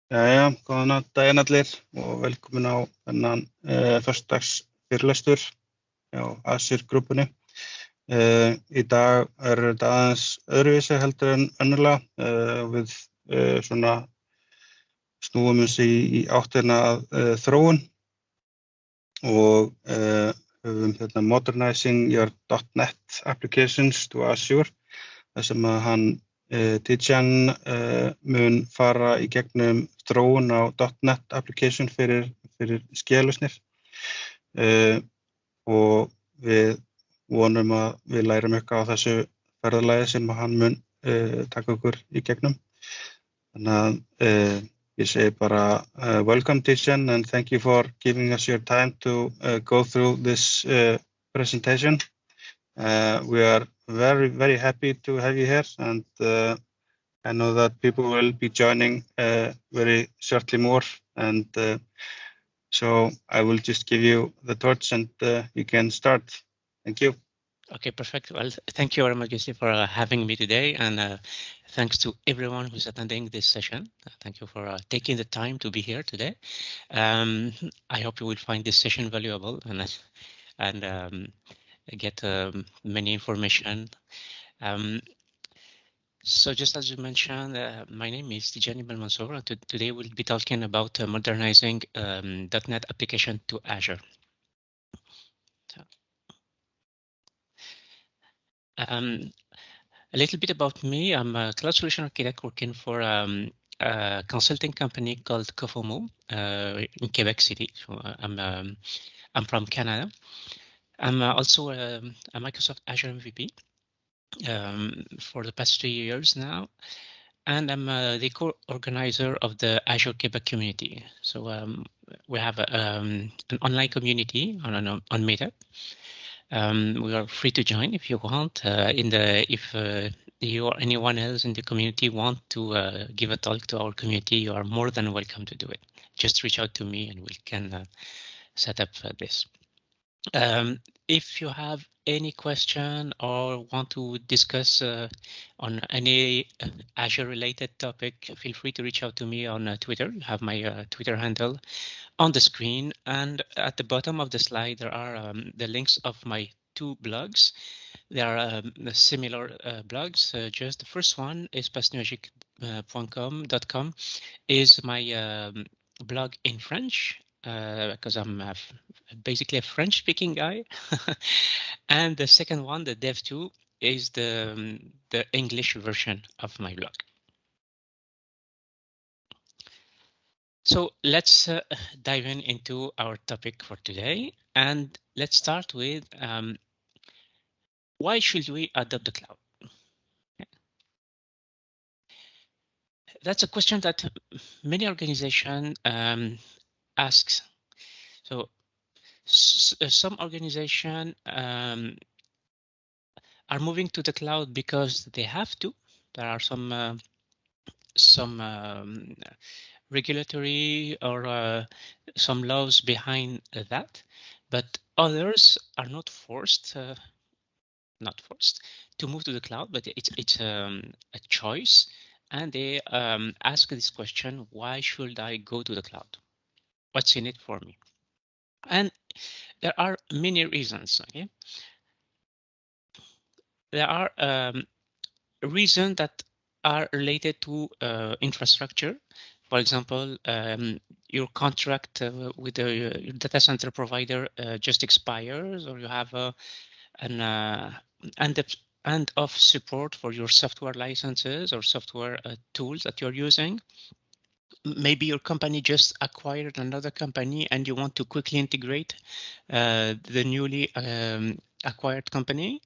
Jæja, góðan daginn allir og velkomin á þennan föstudags fyrirlestur hjá Azure grúpunni. Í dag er þetta aðeins öðruvísi heldur en önnulega. Við svona snúum uns í áttina að þróun og höfum hérna Modernizing your .NET applications to Azure, þar sem að hann Tidjan mun fara í gegnum þróun á .NET application fyrir skýjalausnir og við vonum að við lærum eitthvað á þessu ferðalagi sem hann mun taka okkur í gegnum. Þannig að ég segi bara welcome Tidjan and thank you for giving us your time to go through this presentation. We are very happy to have you here, and I know that people will be joining very shortly more, and so I will just give you the torch and you can start. Thank you. Okay, perfect. Well, thank you very much, Gisli, for having me today, and thanks to everyone who's attending this session. Thank you for taking the time to be here today. I hope you will find this session valuable and get many information. So just as you mentioned, my name is Tidjan Belmansour, and today we'll be talking about modernizing .NET application to Azure. So, a little bit about me. I'm a cloud solution architect working for a consulting company called Cofomo in Quebec City. So I'm from Canada. I'm also a Microsoft Azure MVP for the past 3 years now, and I'm the co-organizer of the Azure Quebec community. So we have an online community on Meetup. We are free to join if you want. If you or anyone else in the community want to give a talk to our community, you are more than welcome to do it. Just reach out to me and we can set up this. If you have any question or want to discuss on any Azure related topic, feel free to reach out to me on Twitter. You have my Twitter handle on the screen, and at the bottom of the slide there are the links of my 2 blogs. They are similar blogs. Just the first one is passenuagique.com is my blog in French, because I'm basically a French-speaking guy. And the second one, the Dev2, is the English version of my blog. So let's dive into our topic for today, and let's start with why should we adopt the cloud? That's a question that many organizations asks. So some organizations are moving to the cloud because they have to. There are some regulatory or some laws behind that, but others are not forced to move to the cloud, but it's a choice, and they ask this question: why should I go to the cloud? What's in it for me? And there are many reasons. Okay, there are reasons that are related to infrastructure. For example, your contract with your data center provider just expires, or you have an end of support for your software licenses or software tools that you're using. Maybe your company just acquired another company and you want to quickly integrate the newly acquired company.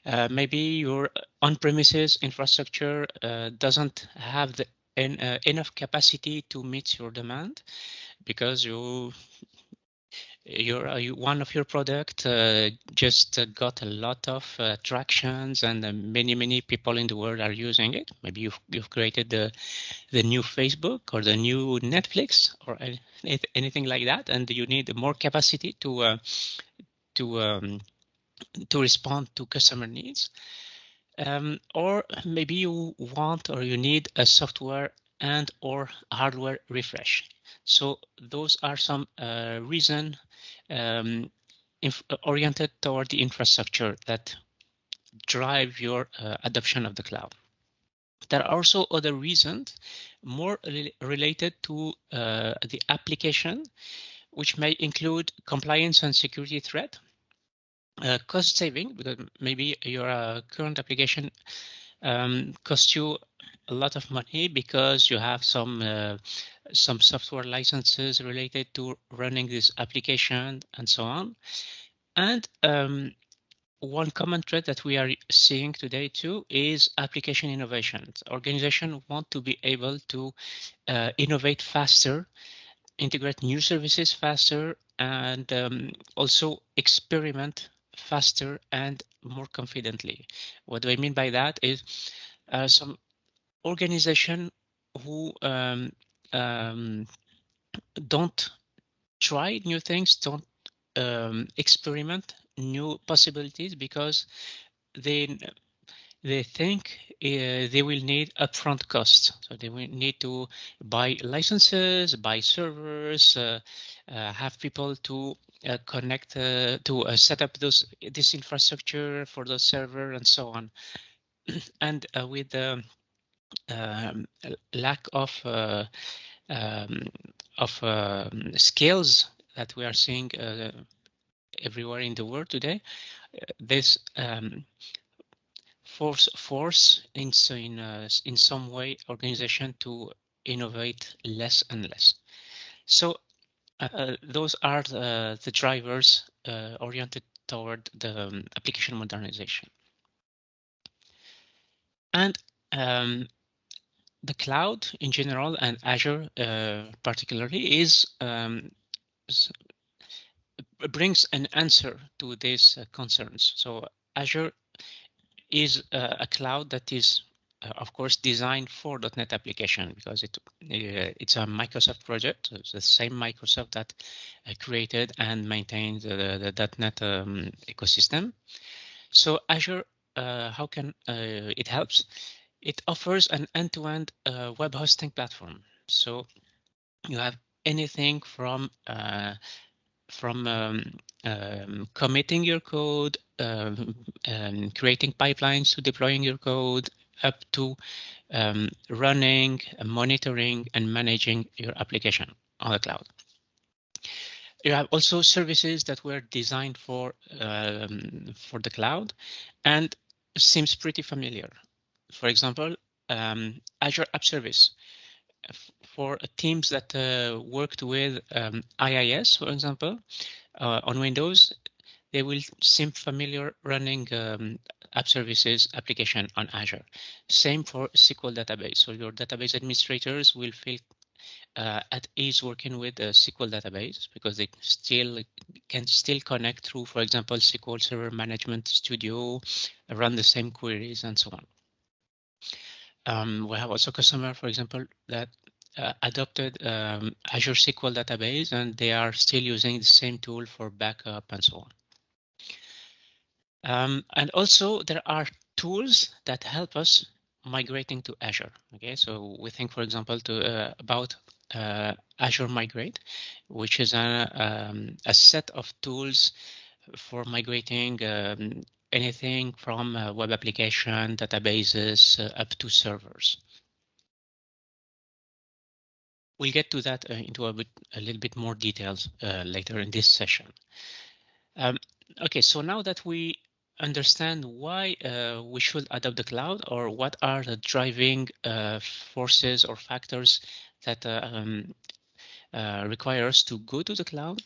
Maybe your on-premises infrastructure doesn't have the enough capacity to meet your demand because one of your product just got a lot of tractions, and many people in the world are using it. Maybe you've created the new Facebook or the new Netflix or anything like that, and you need more capacity to respond to customer needs. Or maybe you want or you need a software and or hardware refresh. So those are some reasons oriented toward the infrastructure that drive your adoption of the cloud. There are also other reasons more related to the application, which may include compliance and security threat, cost saving, because maybe your current application costs you a lot of money because you have some software licenses related to running this application and so on. And one common thread that we are seeing today too is application innovation. Organizations want to be able to innovate faster, integrate new services faster, and also experiment faster and more confidently. What do I mean by that is some organization who don't try new things, don't experiment new possibilities because they think they will need upfront costs. So they will need to buy licenses, buy servers, have people to connect to set up this infrastructure for the server and so on. And with the lack of skills that we are seeing everywhere in the world today, this force in some way organization to innovate less and less. So those are the drivers oriented toward the application modernization. And the cloud in general and Azure particularly brings an answer to these concerns. So Azure is a cloud that is, of course, designed for .NET application because it's a Microsoft project. So it's the same Microsoft that created and maintained the .NET ecosystem. So Azure, how can it helps? It offers an end-to-end web hosting platform. So you have anything from committing your code, creating pipelines to deploying your code, up to running, monitoring, and managing your application on the cloud. You have also services that were designed for the cloud and seems pretty familiar. For example, Azure App Service for teams that worked with IIS, for example, on Windows, they will seem familiar running app services application on Azure. Same for SQL database. So your database administrators will feel at ease working with a SQL database because they can still connect through, for example, SQL Server Management Studio, run the same queries and so on. We have also customer, for example, that adopted Azure SQL database, and they are still using the same tool for backup and so on. And also there are tools that help us migrating to Azure. Okay, so we think, for example, about Azure Migrate, which is a set of tools for migrating anything from web application, databases, up to servers. We'll get to that into a little bit more details later in this session. Okay, so now that we understand why we should adopt the cloud, or what are the driving forces or factors that require us to go to the cloud,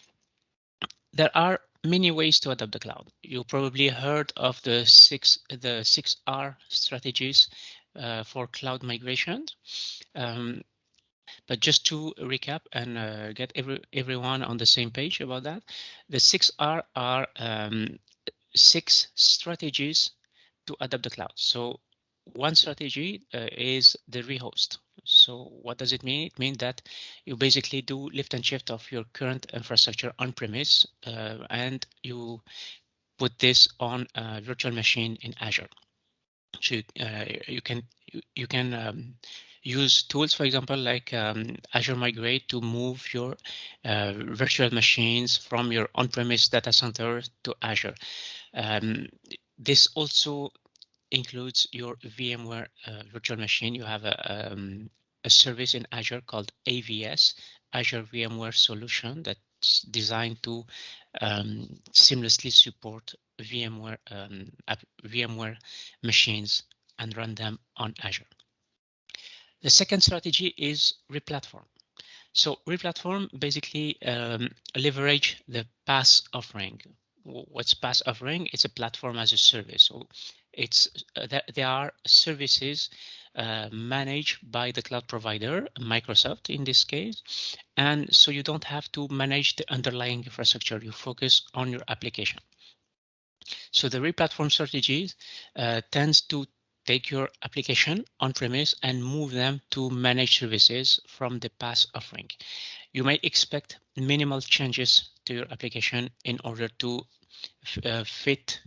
there are many ways to adopt the cloud. You probably heard of the 6R strategies for cloud migration. But just to recap and get everyone on the same page about that, the 6R are 6 strategies to adopt the cloud. So one strategy is the rehost. So what does it mean? It means that you basically do lift and shift of your current infrastructure on-premise and you put this on a virtual machine in Azure. So you can use tools, for example, like Azure Migrate to move your virtual machines from your on-premise data center to Azure. This also includes your VMware virtual machine. You have a service in Azure called AVS, Azure VMware Solution, that's designed to seamlessly support VMware machines and run them on Azure. The second strategy is replatform. So replatform basically leverage the PaaS offering. What's PaaS offering? It's a platform as a service. So it's there are services managed by the cloud provider, Microsoft in this case, and so you don't have to manage the underlying infrastructure. You focus on your application. So the replatform strategy tends to take your application on-premise and move them to managed services from the PaaS offering. You may expect minimal changes to your application in order to fit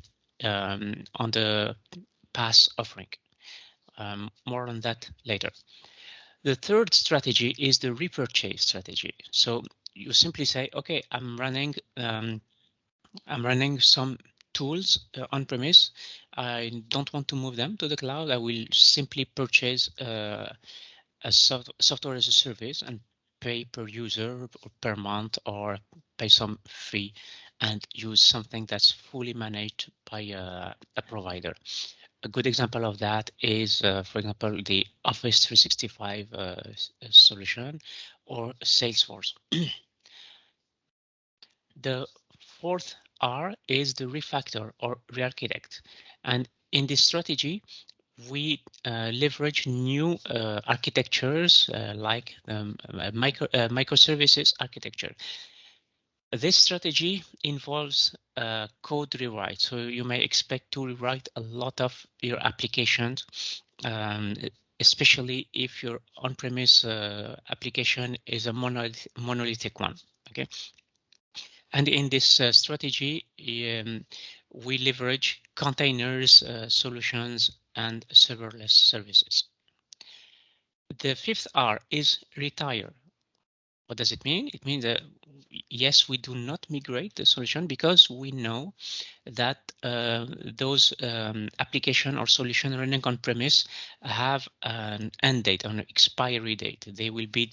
on the PaaS offering. More on that later. The third strategy is the repurchase strategy. So you simply say, okay, I'm running some tools on-premise. I don't want to move them to the cloud. I will simply purchase a software as a service and pay per user or per month, or pay some fee and use something that's fully managed by a provider. A good example of that is, for example, the Office 365 solution or Salesforce. The fourth R is the refactor or re-architect. And in this strategy, we leverage new architectures like microservices architecture. This strategy involves code rewrite. So you may expect to rewrite a lot of your applications, especially if your on-premise application is a monolithic one. Okay. And in this strategy, we leverage containers, solutions, and serverless services. The fifth R is retire. What does it mean? It means that yes, we do not migrate the solution because we know that those application or solution running on premise have an end date, an expiry date. They will be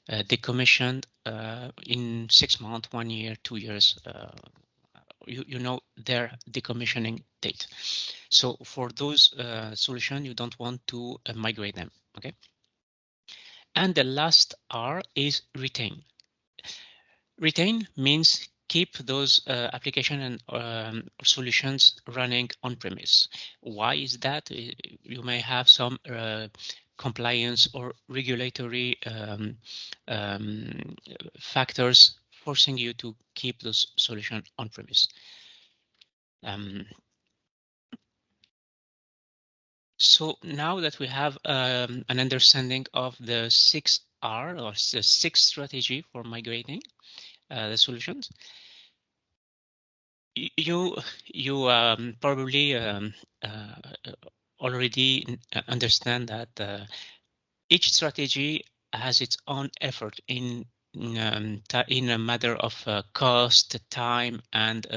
decommissioned in 6 months, 1 year, 2 years. You know their decommissioning date. So for those solutions, you don't want to migrate them. Okay. And the last R is retain. Retain means keep those application and solutions running on premise. Why is that? You may have some compliance or regulatory factors forcing you to keep those solutions on premise. So now that we have an understanding of the 6R or the 6 strategy for migrating the solutions, you probably already understand that each strategy has its own effort in a matter of cost, time, and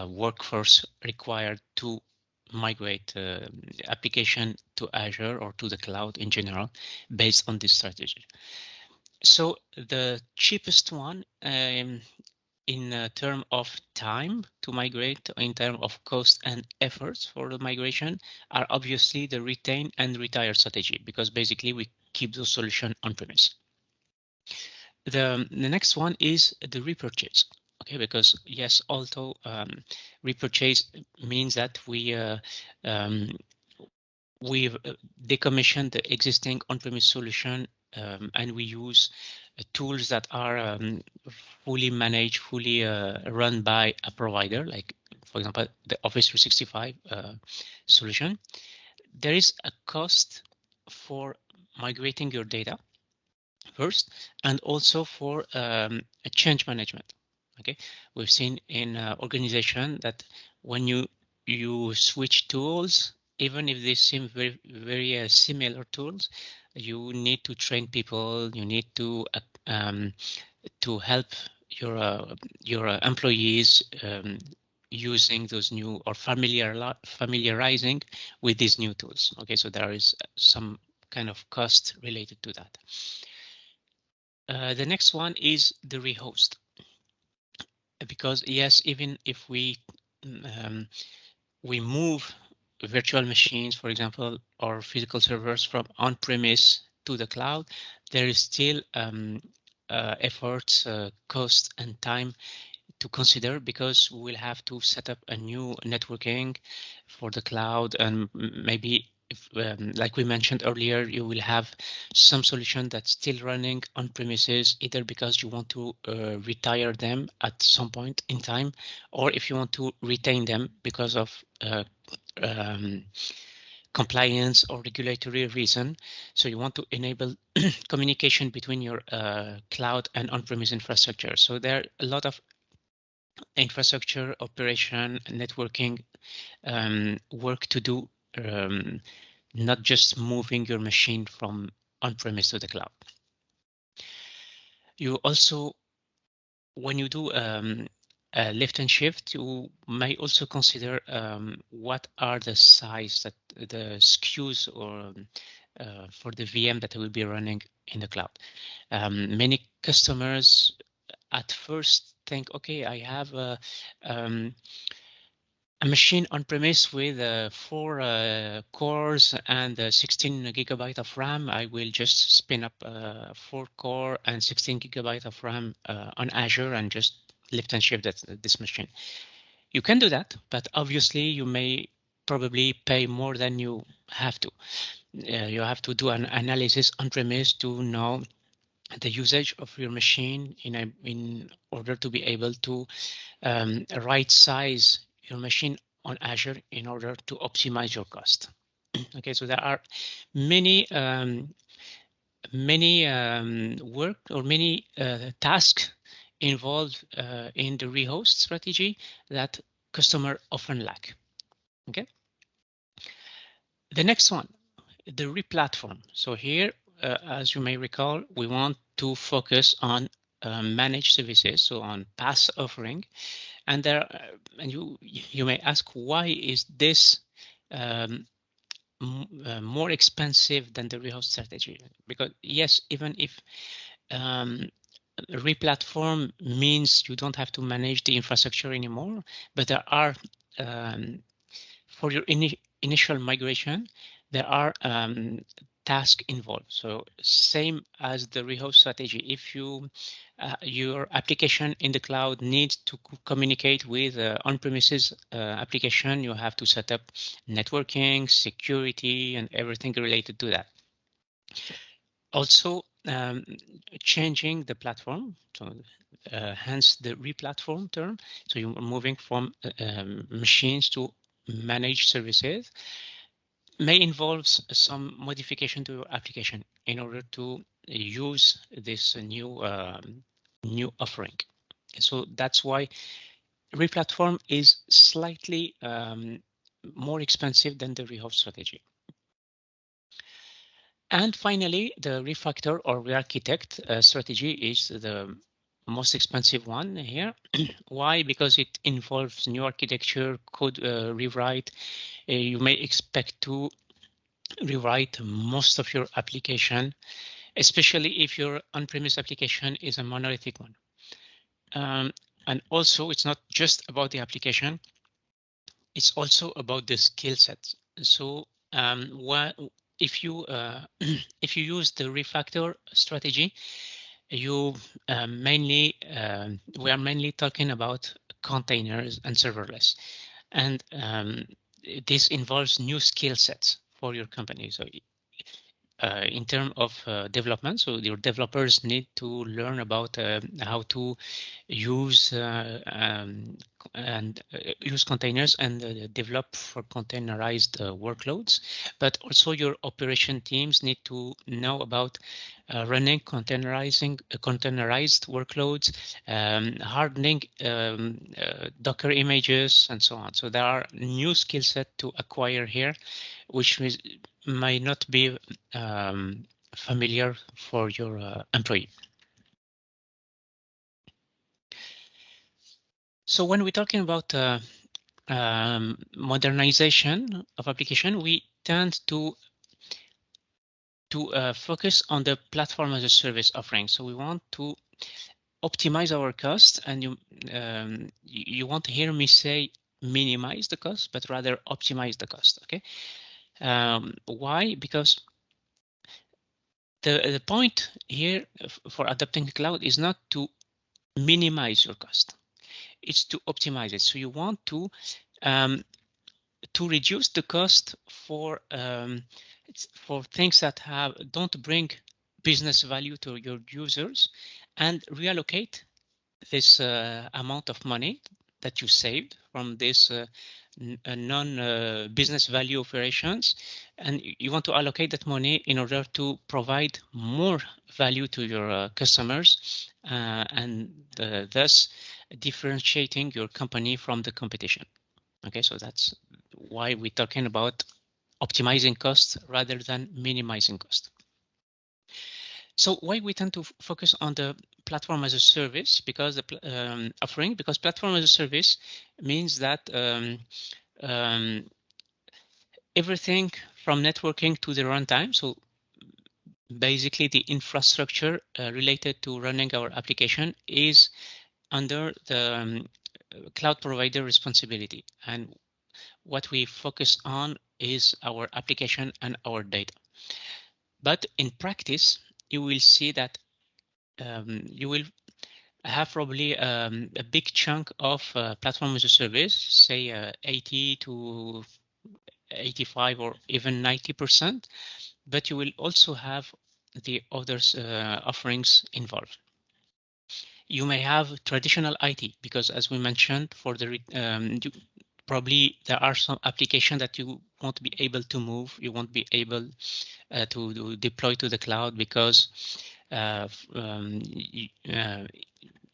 workforce required to migrate application to Azure or to the cloud in general based on this strategy. So the cheapest one in terms of time to migrate, in terms of cost and efforts for the migration, are obviously the retain and retire strategy, because basically we keep the solution on premise. The next one is the repurchase. Okay, because yes, although repurchase means that we decommission the existing on-premise solution and we use tools that are fully managed, fully run by a provider, like for example the Office 365 solution. There is a cost for migrating your data first, and also for a change management. Okay, we've seen in organization that when you switch tools, even if they seem very similar tools, you need to train people. You need to help your employees using those new or familiarizing with these new tools. Okay, so there is some kind of cost related to that. The next one is the rehost, because yes, even if we move virtual machines, for example, or physical servers from on-premise to the cloud, there is still efforts, cost, and time to consider, because we will have to set up a new networking for the cloud, and maybe if, like we mentioned earlier, you will have some solution that's still running on premises, either because you want to retire them at some point in time, or if you want to retain them because of compliance or regulatory reason. So you want to enable communication between your cloud and on-premise infrastructure. So there are a lot of infrastructure, operation, networking work to do, not just moving your machine from on-premise to the cloud. You also, when you do a lift and shift, you may also consider what are the size, that the SKUs or for the VM that will be running in the cloud. Many customers at first think, okay, I have a machine on premise with 4 cores and 16 gigabyte of RAM. I will just spin up 4 core and 16 gigabyte of RAM on Azure and just lift and shift this machine. You can do that, but obviously you may probably pay more than you have to. You have to do an analysis on premise to know the usage of your machine in order to be able to right size your machine on Azure in order to optimize your cost. Okay, so there are many work or many tasks involved in the rehost strategy that customer often lack. Okay. The next one, the replatform. So here, as you may recall, we want to focus on managed services, so on PaaS offering. And there, and you may ask, why is this more expensive than the rehost strategy? Because yes, even if replatform means you don't have to manage the infrastructure anymore, but there are for your initial migration, there are tasks involved. So same as the rehost strategy. If your application in the cloud needs to communicate with on-premises application, you have to set up networking, security, and everything related to that. Also, changing the platform, so hence the replatform term. So you're moving from machines to managed services, may involve some modification to your application in order to use this new offering. So that's why replatform is slightly more expensive than the rehost strategy. And finally, the refactor or re-architect strategy is the most expensive one here. Why? Because it involves new architecture, code rewrite. You may expect to rewrite most of your application, especially if your on-premise application is a monolithic one. And also, it's not just about the application, it's also about the skill sets. So if you use the refactor strategy, you we are mainly talking about containers and serverless, and this involves new skill sets for your company. So in terms of development. So your developers need to learn about how to use use containers and develop for containerized workloads. But also your operation teams need to know about running containerized workloads, hardening Docker images, and so on. So there are new skill set to acquire here, which might not be familiar for your employee. So when we're talking about modernization of application, we tend to focus on the platform as a service offering. So we want to optimize our cost, and you won't hear me say minimize the cost, but rather optimize the cost. Okay, why? Because the point here for adopting the cloud is not to minimize your cost; it's to optimize it. So you want to reduce the cost for things that don't bring business value to your users, and reallocate this amount of money that you saved from this non-business value operations, and you want to allocate that money in order to provide more value to your customers, and thus differentiating your company from the competition. Okay, so that's why we're talking about optimizing costs rather than minimizing cost. So why we tend to focus on the platform as a service, because the offering, because platform as a service means that everything from networking to the runtime, so basically the infrastructure related to running our application is under the cloud provider responsibility, and what we focus on is our application and our data. But in practice, you will see that you will have probably a big chunk of platform as a service, say 80 to 85 or even 90%, but you will also have the others offerings involved. You may have traditional IT, because as we mentioned, for the probably there are some applications that you won't be able to move, you won't be able to deploy to the cloud, because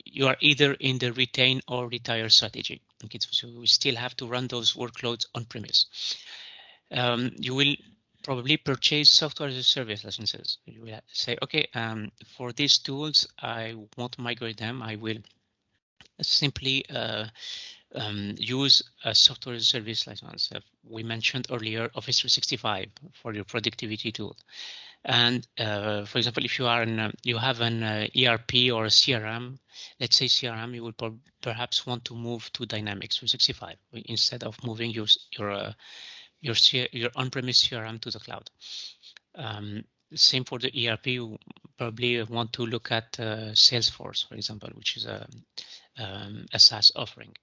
you are either in the retain or retire strategy. Okay, so we still have to run those workloads on premise. You will probably purchase software as a service licenses. You will say, okay, for these tools, I won't migrate them. I will simply use a software as a service license. We mentioned earlier Office 365 for your productivity tool. And for example, if you are you have an ERP or a CRM, let's say CRM, you will perhaps want to move to Dynamics 365 instead of moving your on-premise CRM to the cloud. Same for the ERP. You probably want to look at Salesforce, for example, which is a SaaS offering.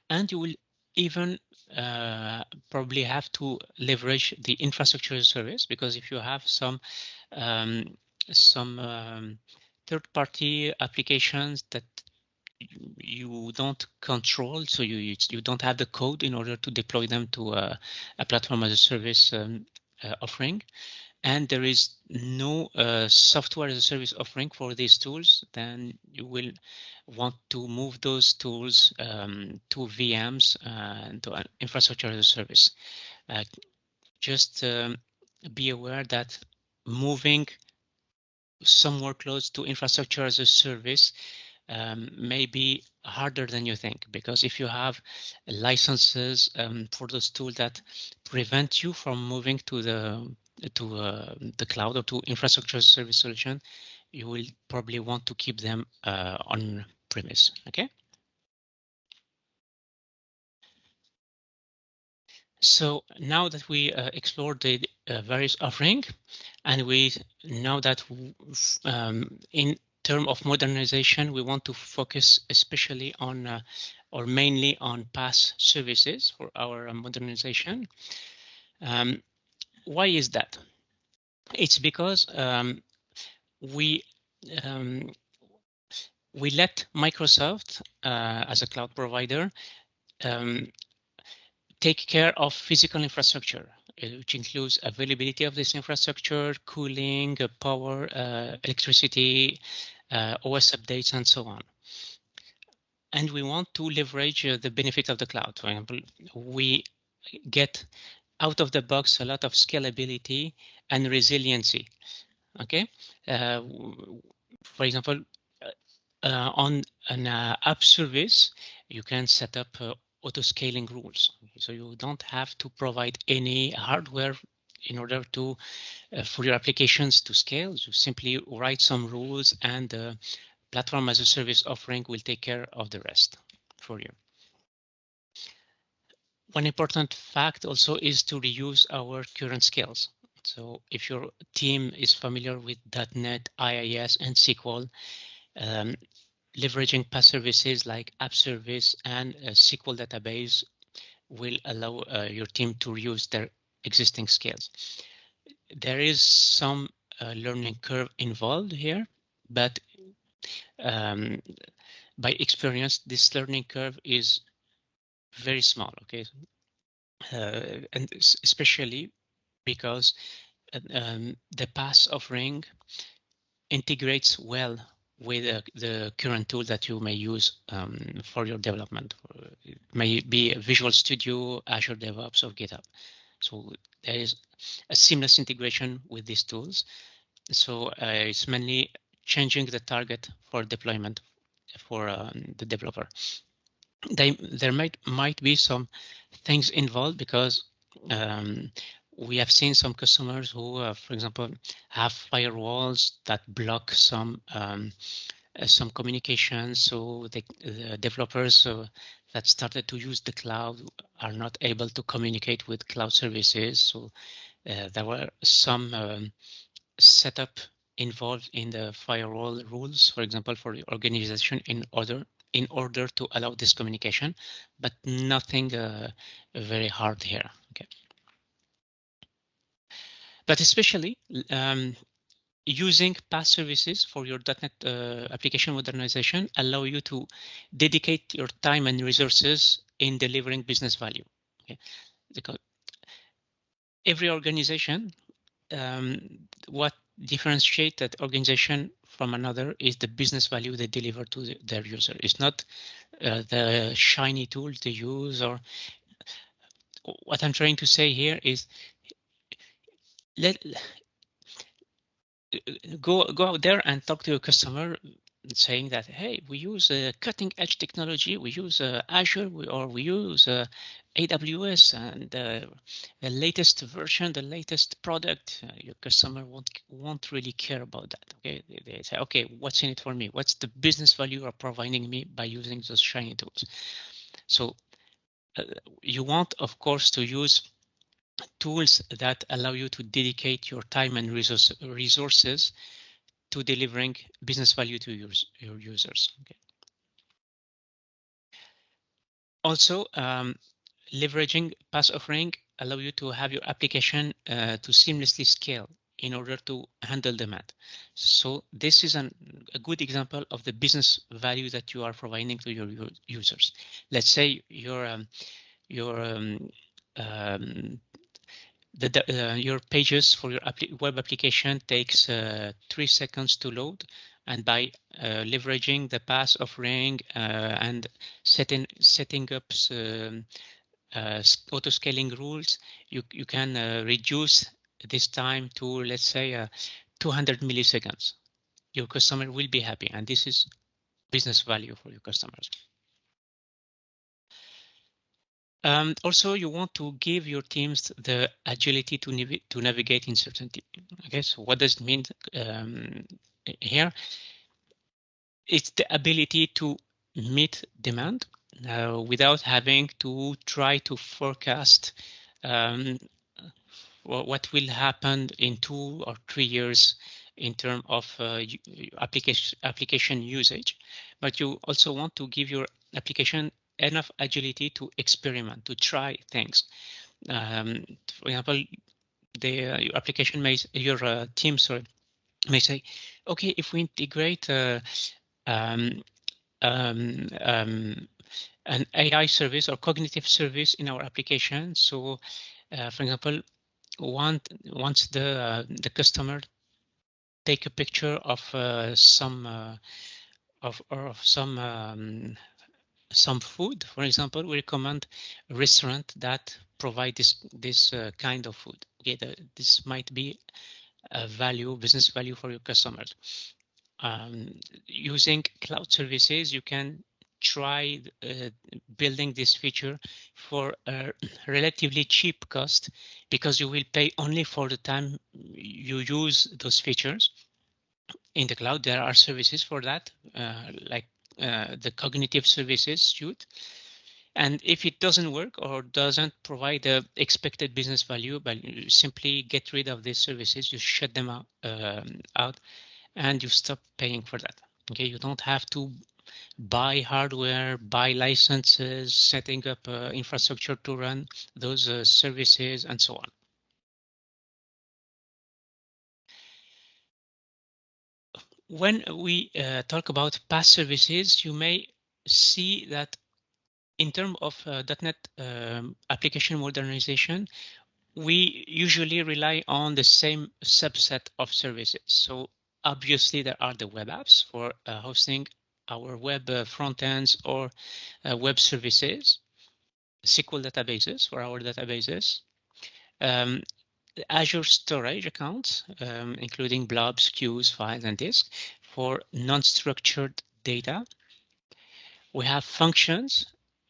And you will even probably have to leverage the infrastructure as a service, because if you have some third-party applications that you don't control, so you don't have the code in order to deploy them to a platform as a service offering, and there is no software as a service offering for these tools, then you will want to move those tools to VMs and to an infrastructure as a service. Just be aware that moving some workloads to infrastructure as a service may be harder than you think, because if you have licenses for those tools that prevent you from moving to the cloud or to infrastructure as a service solution, you will probably want to keep them on premise. Okay. So now that we explored the various offerings, and we know that in terms of modernization, we want to focus especially on or mainly on PaaS services for our modernization. Why is that? It's because we let Microsoft as a cloud provider take care of physical infrastructure, which includes availability of this infrastructure, cooling, power, electricity, OS updates, and so on. And we want to leverage the benefit of the cloud. For example, we get out of the box a lot of scalability and resiliency. Okay, for example, on an app service, you can set up auto-scaling rules. So you don't have to provide any hardware in order to for your applications to scale. You simply write some rules, and the platform as a service offering will take care of the rest for you. One important fact also is to reuse our current skills. So if your team is familiar with .NET, IIS, and SQL, leveraging PaaS services like App Service and a SQL database will allow your team to reuse their existing skills. There is some learning curve involved here, but by experience, this learning curve is very small. Okay, and especially because the PaaS offering integrates well with the current tool that you may use for your development. It may be Visual Studio, Azure DevOps, or GitHub. So there is a seamless integration with these tools. So it's mainly changing the target for deployment for the developer. There might be some things involved because we have seen some customers who, for example, have firewalls that block some communication. So the developers that started to use the cloud are not able to communicate with cloud services. So there were some setup involved in the firewall rules, for example, for the organization in order to allow this communication, but nothing very hard here. Okay. But especially using PaaS services for your .NET application modernization allow you to dedicate your time and resources in delivering business value. Okay. Because every organization, what differentiates that organization from another is the business value they deliver to their user. It's not the shiny tool they use, or what I'm trying to say here is go out there and talk to a customer saying that, hey, we use cutting edge technology, we use Azure, or we use AWS, and the latest version, the latest product. Your customer won't really care about that. Okay, they say, okay, what's in it for me? What's the business value you're providing me by using those shiny tools? So you want, of course, to use tools that allow you to dedicate your time and resources to delivering business value to your users. Okay. Also, leveraging PaaS offering allow you to have your application to seamlessly scale in order to handle demand. So this is a good example of the business value that you are providing to your users. Let's say your pages for your web application takes 3 seconds to load, and by leveraging the PaaS offering and setting up auto scaling rules, you can reduce this time to, let's say, 200 milliseconds. Your customer will be happy, and this is business value for your customers. Also, you want to give your teams the agility to navigate uncertainty. Okay, so what does it mean here? It's the ability to meet demand without having to try to forecast what will happen in 2 or 3 years in terms of application usage. But you also want to give your application enough agility to experiment, to try things. For example, your application may, your team, sorry, may say, okay, if we integrate an AI service or cognitive service in our application. So, for example, once the customer take a picture of some food, for example, we recommend a restaurant that provide this kind of food. Okay, this might be a business value for your customers. Using cloud services, you can try building this feature for a relatively cheap cost, because you will pay only for the time you use those features. In the cloud, there are services for that, like the cognitive services suite. And if it doesn't work or doesn't provide the expected business value, but you simply get rid of these services, you shut them out, and you stop paying for that. Okay, you don't have to buy hardware, buy licenses, setting up infrastructure to run those services, and so on. When we talk about PaaS services, you may see that in terms of .NET application modernization, we usually rely on the same subset of services. So obviously there are the web apps for hosting our web front ends or web services, SQL databases for our databases, Azure storage accounts, including blobs, queues, files, and disks for non-structured data. We have functions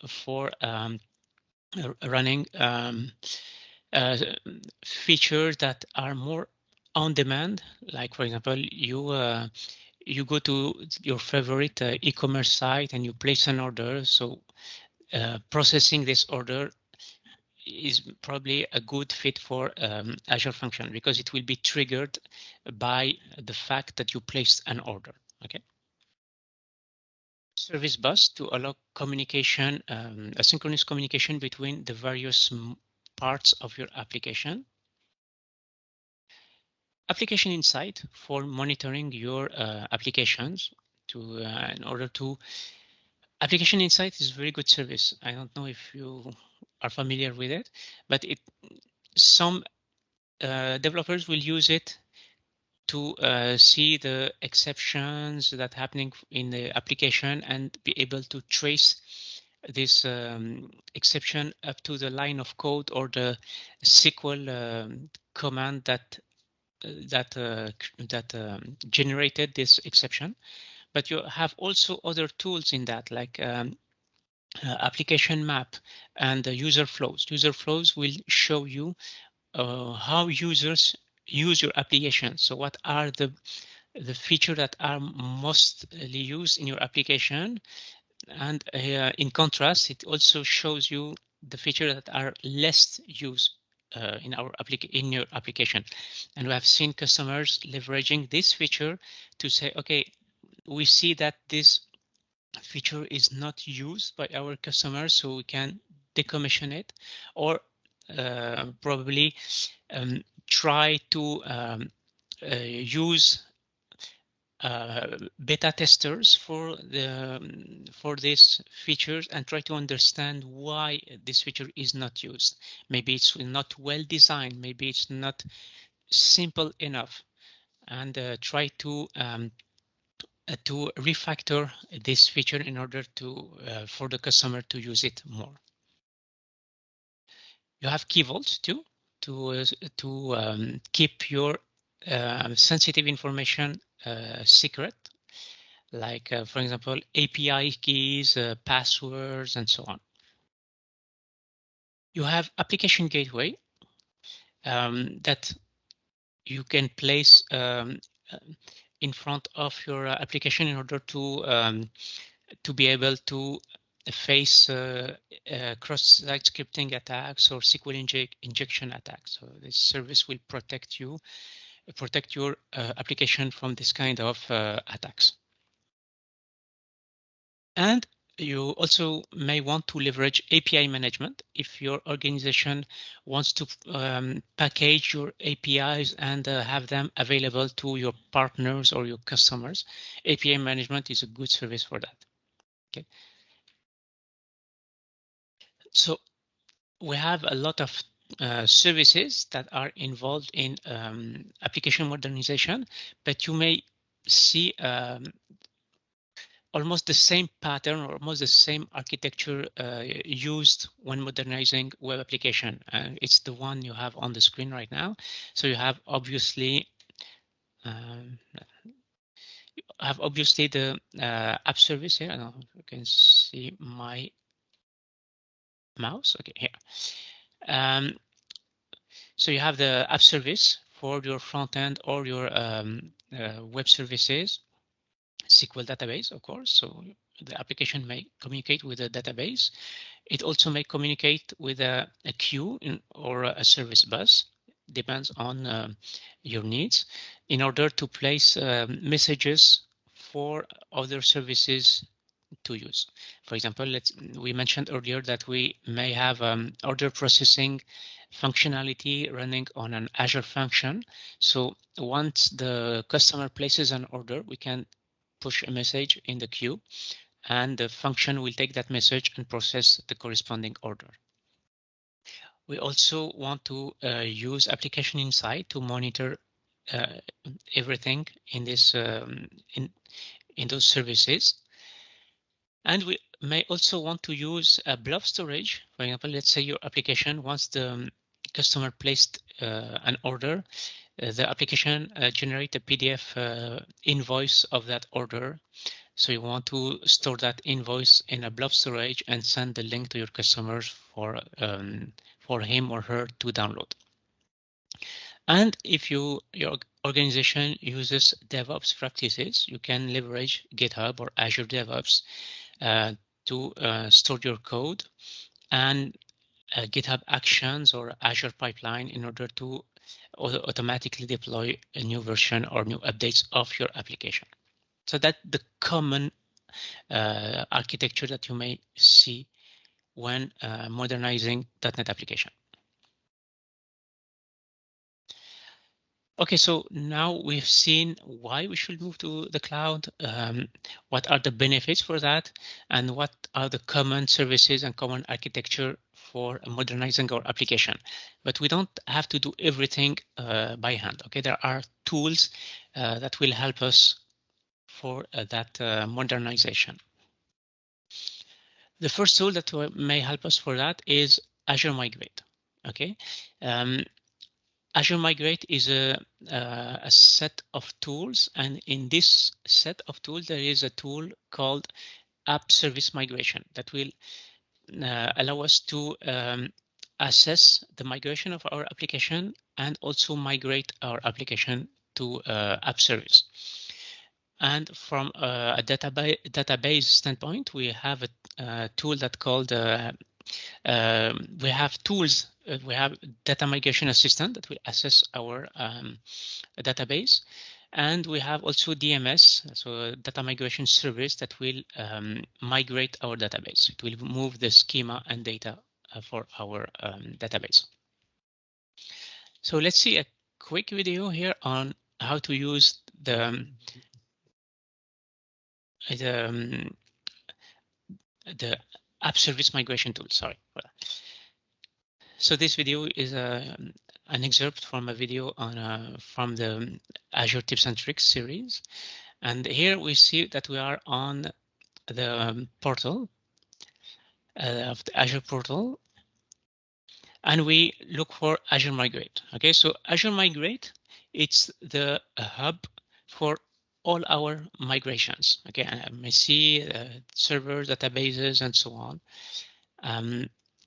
for running features that are more on demand. Like, for example, you go to your favorite e-commerce site and you place an order. So processing this order is probably a good fit for Azure function, because it will be triggered by the fact that you placed an order. Okay. Service bus to allow communication, asynchronous communication between the various parts of your application. Application Insight for monitoring your applications. In order to Application Insight is a very good service. I don't know if you are familiar with it, but some developers will use it to see the exceptions that are happening in the application and be able to trace this exception up to the line of code or the SQL command that generated this exception. But you have also other tools in that, like application map and user flows. User flows will show you how users use your application. So what are the features that are mostly used in your application? And in contrast, it also shows you the features that are less used in your application. And we have seen customers leveraging this feature to say, okay, we see that this feature is not used by our customers, so we can decommission it, or probably try to use beta testers for these features and try to understand why this feature is not used. Maybe it's not well designed, maybe it's not simple enough, and try to refactor this feature in order for the customer to use it more. You have key vaults too, to keep your sensitive information secret, like for example API keys, passwords, and so on. You have application gateway that you can place in front of your application in order to be able to face cross-site scripting attacks or SQL injection attacks. So this service will protect your application from this kind of attacks. And You also may want to leverage API management if your organization wants to package your APIs and have them available to your partners or your customers. API management is a good service for that. Okay. So we have a lot of services that are involved in application modernization, but you may see almost the same pattern or almost the same architecture used when modernizing web application. It's the one you have on the screen right now. So you have obviously the app service here. I don't know if you can see my mouse. Okay, here. So you have the app service for your front end or your web services. SQL database, of course, so the application may communicate with a database. It also may communicate with a queue or a service bus, depends on your needs, in order to place messages for other services to use. For example, we mentioned earlier that we may have order processing functionality running on an Azure function. So once the customer places an order, we can push a message in the queue, and the function will take that message and process the corresponding order. We also want to use application insight to monitor everything in this in those services. And we may also want to use a blob storage. For example, let's say your application, once the customer placed an order, the application generate a PDF invoice of that order. So you want to store that invoice in a blob storage and send the link to your customers for him or her to download. And if your organization uses DevOps practices, you can leverage GitHub or Azure DevOps to store your code, and GitHub Actions or Azure Pipeline in order to automatically deploy a new version or new updates of your application. So that's the common architecture that you may see when modernizing .NET application. Okay, so now we've seen why we should move to the cloud, what are the benefits for that, and what are the common services and common architecture for modernizing our application. But we don't have to do everything by hand. Okay, there are tools that will help us for that modernization. The first tool that may help us for that is Azure Migrate. Okay, Azure Migrate is a set of tools, and in this set of tools, there is a tool called App Service Migration that will allow us to assess the migration of our application and also migrate our application to App Service. And from a database standpoint, we have a tool that called we have tools. We have data migration assistant that will assess our database, and we have also DMS, so data migration service that will migrate our database. It will move the schema and data for our database. So let's see a quick video here on how to use the app service migration tool. Sorry. So this video is an excerpt from a video on from the Azure Tips and Tricks series, and here we see that we are on the portal of the Azure portal, and we look for Azure Migrate. Okay, so Azure Migrate, it's the hub for all our migrations. Okay, I may see servers, databases, and so on.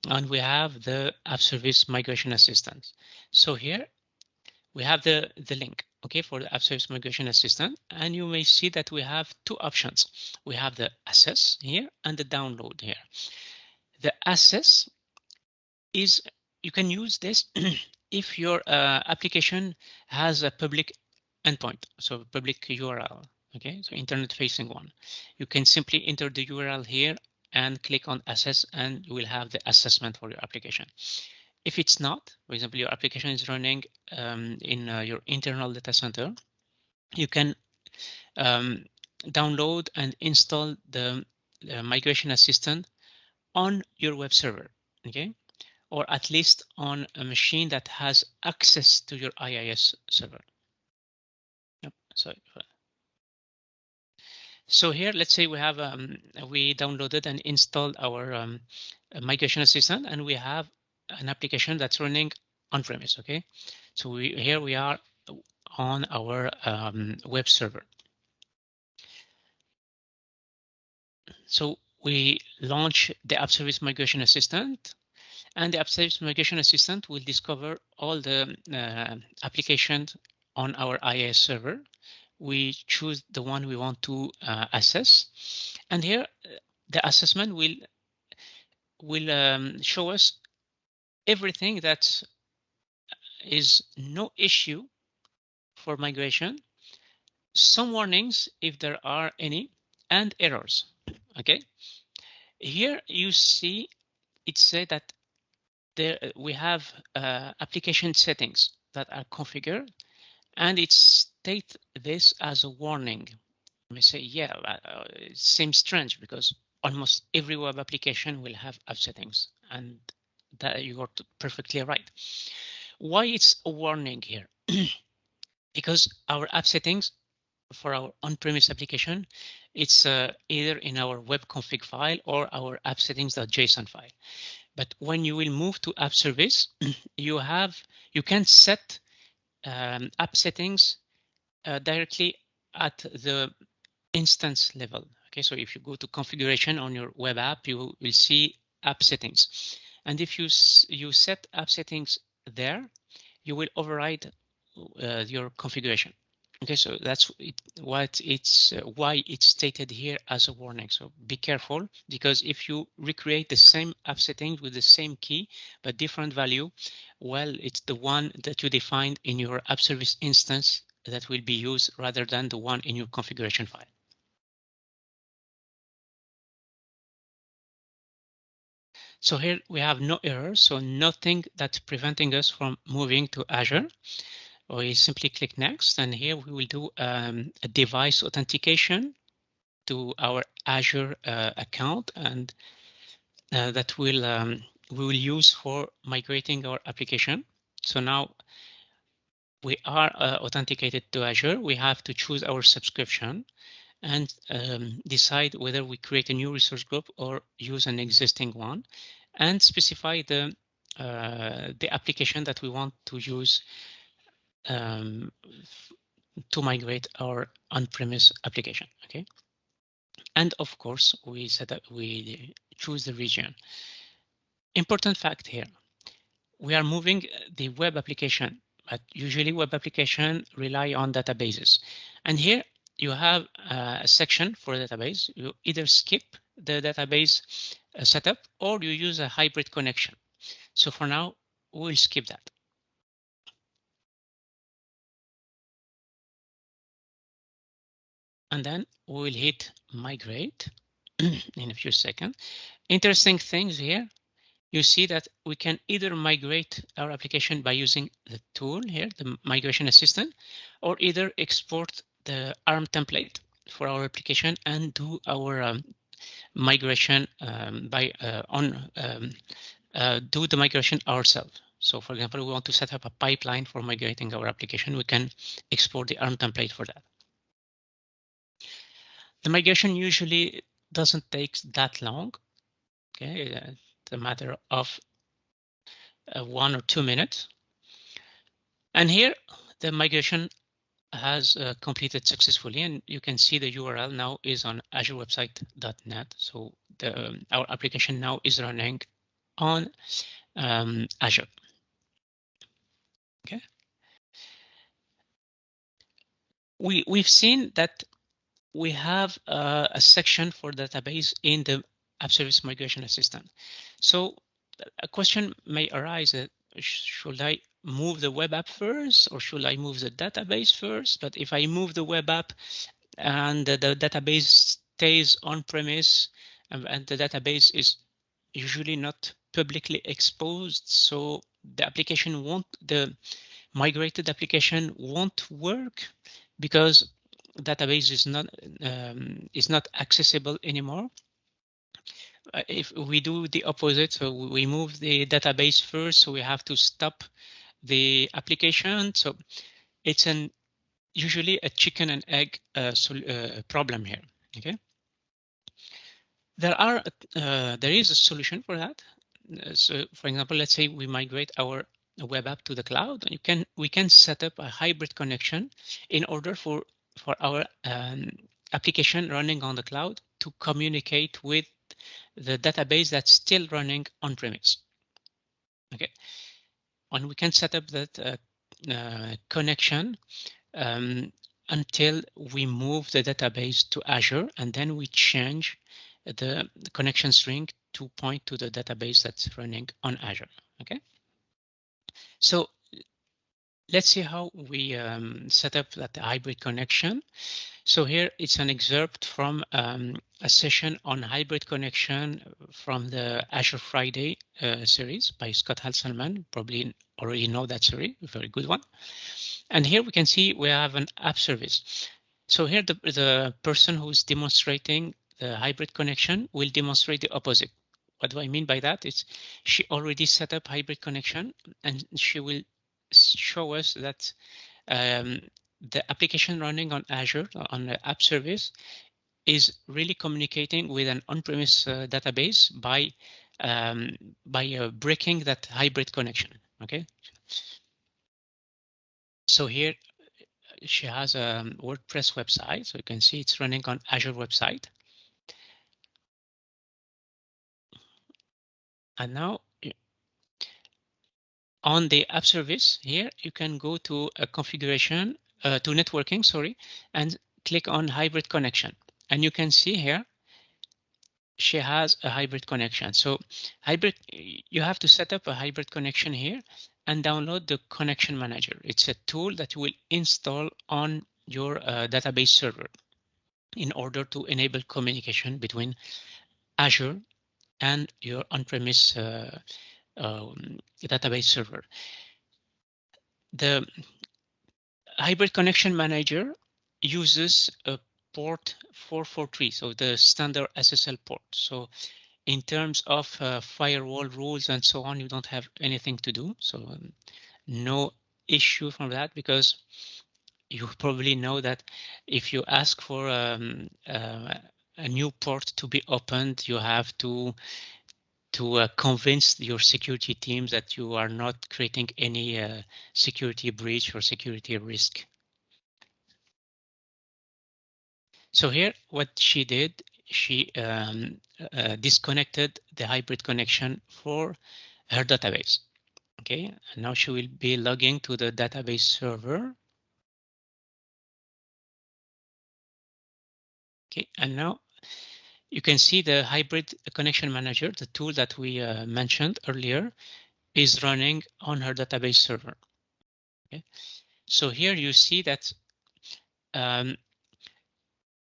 And we have the App Service Migration Assistant. So here we have the link, okay, for the App Service Migration Assistant, and you may see that we have two options. We have the access here and the download here. The access is, you can use this if your application has a public endpoint, so public URL, okay, so internet facing one. You can simply enter the URL here and click on Assess, and you will have the assessment for your application. If it's not, for example, your application is running in your internal data center, you can download and install the migration assistant on your web server, okay? Or at least on a machine that has access to your IIS server. Yep, sorry. So here, let's say we have we downloaded and installed our migration assistant, and we have an application that's running on premise. Okay, so here we are on our web server. So we launch the App Service Migration Assistant, and the App Service Migration Assistant will discover all the applications on our IIS server. We choose the one we want to assess, and here the assessment will show us everything that is no issue for migration, some warnings if there are any, and errors. Okay, here you see it say that there we have application settings that are configured, and it states this as a warning. You may say, yeah, it seems strange because almost every web application will have app settings, and that you are perfectly right. Why it's a warning here? Because our app settings for our on-premise application, it's either in our web config file or our app settings.json file. But when you will move to app service, you can set app settings directly at the instance level. Okay, so if you go to configuration on your web app, you will see app settings, and if you set app settings there, you will override your configuration. Okay, so that's why it's stated here as a warning. So be careful, because if you recreate the same app settings with the same key but different value, well, it's the one that you defined in your app service instance that will be used rather than the one in your configuration file. So here we have no errors, so nothing that's preventing us from moving to Azure. We simply click next, and here we will do a device authentication to our Azure account, and that will we will use for migrating our application. So now we are authenticated to Azure. We have to choose our subscription and decide whether we create a new resource group or use an existing one, and specify the application that we want to use to migrate our on-premise application. Okay, and of course we choose the region. Important fact here: we are moving the web application, but usually web application rely on databases, and here you have a section for database. You either skip the database setup or you use a hybrid connection. So for now, we'll skip that. And then we'll hit migrate in a few seconds. Interesting things here. You see that we can either migrate our application by using the tool here, the migration assistant, or either export the ARM template for our application and do our migration do the migration ourselves. So for example, we want to set up a pipeline for migrating our application. We can export the ARM template for that. The migration usually doesn't take that long. Okay, it's a matter of 1 or 2 minutes. And here the migration has completed successfully, and you can see the URL now is on azurewebsite.net. So our application now is running on Azure. Okay. We've seen that we have a section for database in the App Service Migration Assistant. So a question may arise: should I move the web app first, or should I move the database first? But if I move the web app and the database stays on premise, and the database is usually not publicly exposed, so the application won't, the migrated application won't work because database is not accessible anymore. If we do the opposite, so we move the database first, so we have to stop the application. So it's usually a chicken and egg problem here. Okay. There is a solution for that. So, for example, let's say we migrate our web app to the cloud. We can set up a hybrid connection in order for our application running on the cloud to communicate with the database that's still running on premise. Okay, and we can set up that connection until we move the database to Azure, and then we change the connection string to point to the database that's running on Azure. Okay, so let's see how we set up that hybrid connection. So here it's an excerpt from a session on hybrid connection from the Azure Friday series by Scott Halselman. Probably already know that series, a very good one. And here we can see we have an app service. So here the person who's demonstrating the hybrid connection will demonstrate the opposite. What do I mean by that? It's she already set up hybrid connection, and she will show us that the application running on Azure on the app service is really communicating with an on-premise database by breaking that hybrid connection. Okay. So here she has a WordPress website, so you can see it's running on Azure website. And now on the app service here, you can go to a configuration, to networking, sorry, and click on hybrid connection. And you can see here, she has a hybrid connection. So hybrid, you have to set up a hybrid connection here and download the connection manager. It's a tool that you will install on your database server in order to enable communication between Azure and your on-premise database server. The hybrid connection manager uses a port 443, so the standard SSL port. So in terms of firewall rules and so on, you don't have anything to do. So no issue from that, because you probably know that if you ask for a new port to be opened, you have to convince your security teams that you are not creating any security breach or security risk. So here, what she did, she disconnected the hybrid connection for her database. Okay, and now she will be logging to the database server. Okay, and now you can see the hybrid connection manager, the tool that we mentioned earlier, is running on her database server. Okay, so here you see that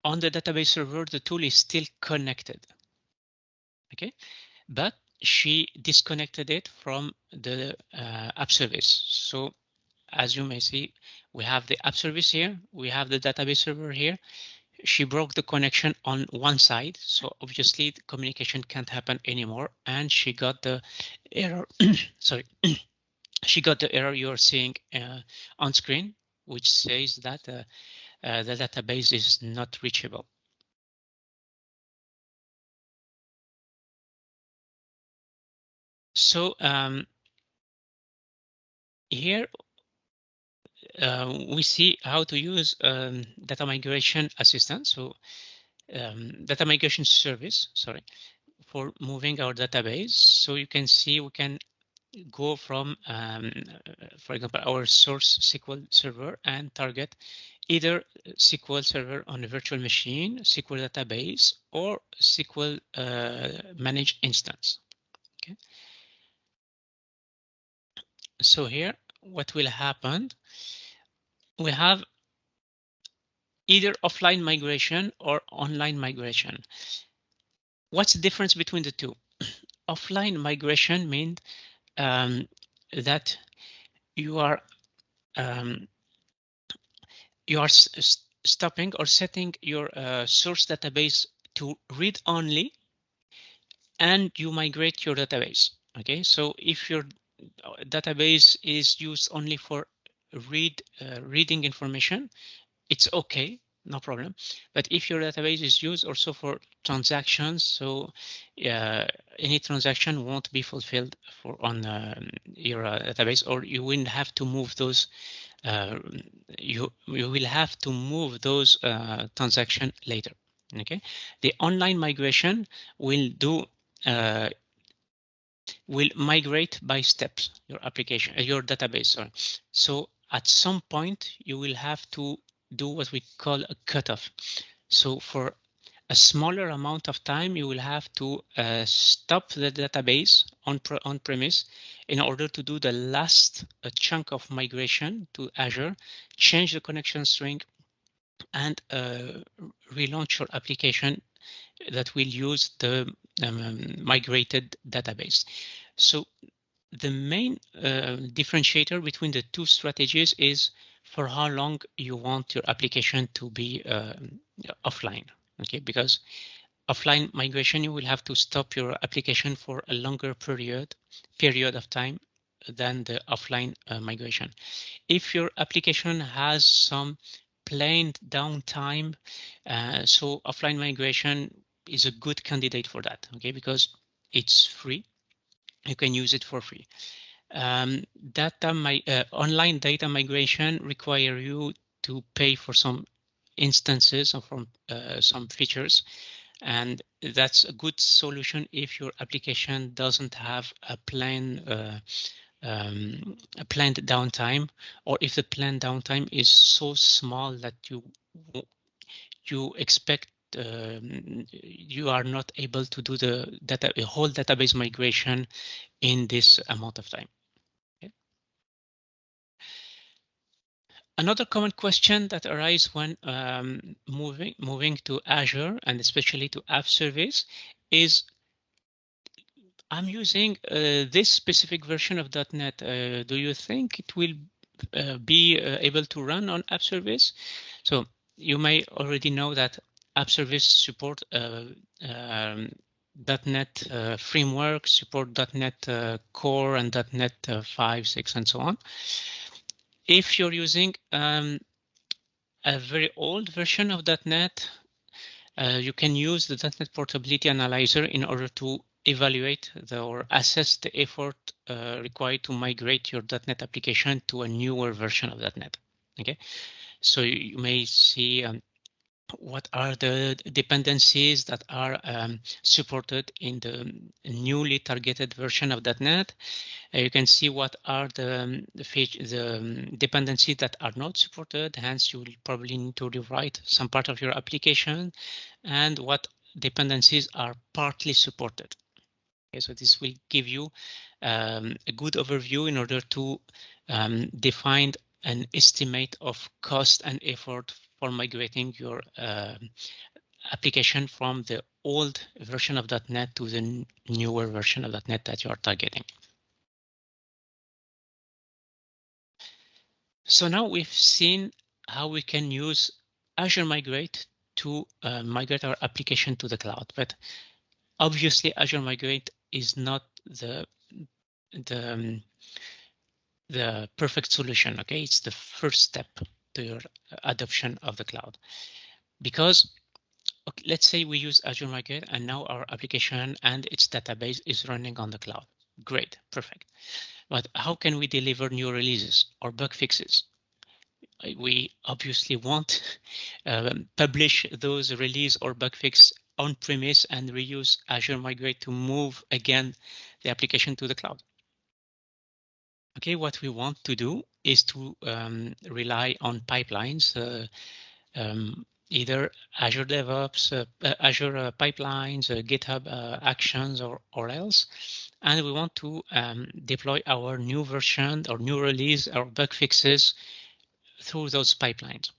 on the database server, the tool is still connected. Okay, but she disconnected it from the app service. So as you may see, we have the app service here, we have the database server here. She broke the connection on one side, so obviously the communication can't happen anymore, and she got the error. Sorry, she got the error you're seeing on screen, which says that the database is not reachable. So here we see how to use data migration assistance. So data migration service, sorry, for moving our database. So you can see we can go from, for example, our source SQL server and target either SQL server on a virtual machine, SQL database, or SQL managed instance. Okay. So here, what will happen? We have either offline migration or online migration. what's the difference between the two? Offline migration means that you are stopping or setting your source database to read only, and you migrate your database. Okay, so if your database is used only for reading information, it's okay, no problem. But if your database is used also for transactions, so any transaction won't be fulfilled on your database, or you will have to move those. You will have to move those transactions later. Okay, the online migration will do. Will migrate by steps your application, your database. Sorry. So at some point you will have to do what we call a cutoff. So for a smaller amount of time, you will have to stop the database on premise in order to do the last chunk of migration to Azure, change the connection string, and relaunch your application that will use the migrated database. So the main differentiator between the two strategies is for how long you want your application to be offline. Okay, because offline migration, you will have to stop your application for a longer period of time than the offline migration. If your application has some planned downtime, so offline migration is a good candidate for that. Okay, because it's free. You can use it for free. Online data migration require you to pay for some instances or from some features, and that's a good solution if your application doesn't have a planned downtime, or if the planned downtime is so small that you expect you are not able to do the whole database migration in this amount of time. Okay. Another common question that arises when moving to Azure, and especially to App Service, is I'm using this specific version of .NET. Do you think it will be able to run on App Service? So you may already know that App Service support .NET framework, support .NET Core and .NET 5, 6, and so on. If you're using a very old version of .NET, you can use the .NET Portability Analyzer in order to evaluate or assess the effort required to migrate your .NET application to a newer version of .NET. Okay, so you may see what are the dependencies that are supported in the newly targeted version of .NET. You can see what are the dependencies that are not supported, hence you will probably need to rewrite some part of your application, and what dependencies are partly supported. Okay, so this will give you a good overview in order to define an estimate of cost and effort for migrating your application from the old version of .NET to the newer version of .NET that you are targeting. So now we've seen how we can use Azure Migrate to migrate our application to the cloud, but obviously Azure Migrate is not the perfect solution. Okay, it's the first step to your adoption of the cloud, because okay, let's say we use Azure Migrate and now our application and its database is running on the cloud. Great, perfect. But how can we deliver new releases or bug fixes? We obviously won't publish those release or bug fix on premise and reuse Azure Migrate to move again the application to the cloud. Okay, what we want to do is to rely on pipelines, either Azure DevOps, Azure pipelines, GitHub Actions, or else. And we want to deploy our new version or new release or bug fixes through those pipelines.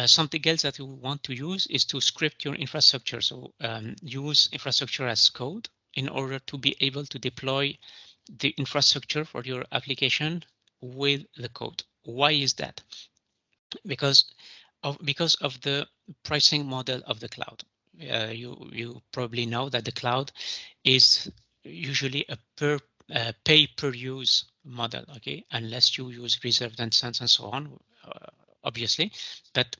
Something else that you want to use is to script your infrastructure. So use infrastructure as code in order to be able to deploy the infrastructure for your application with the code. Why is that? Because of the pricing model of the cloud. You probably know that the cloud is usually a pay per use model, okay, unless you use reserved instance and so on, obviously, but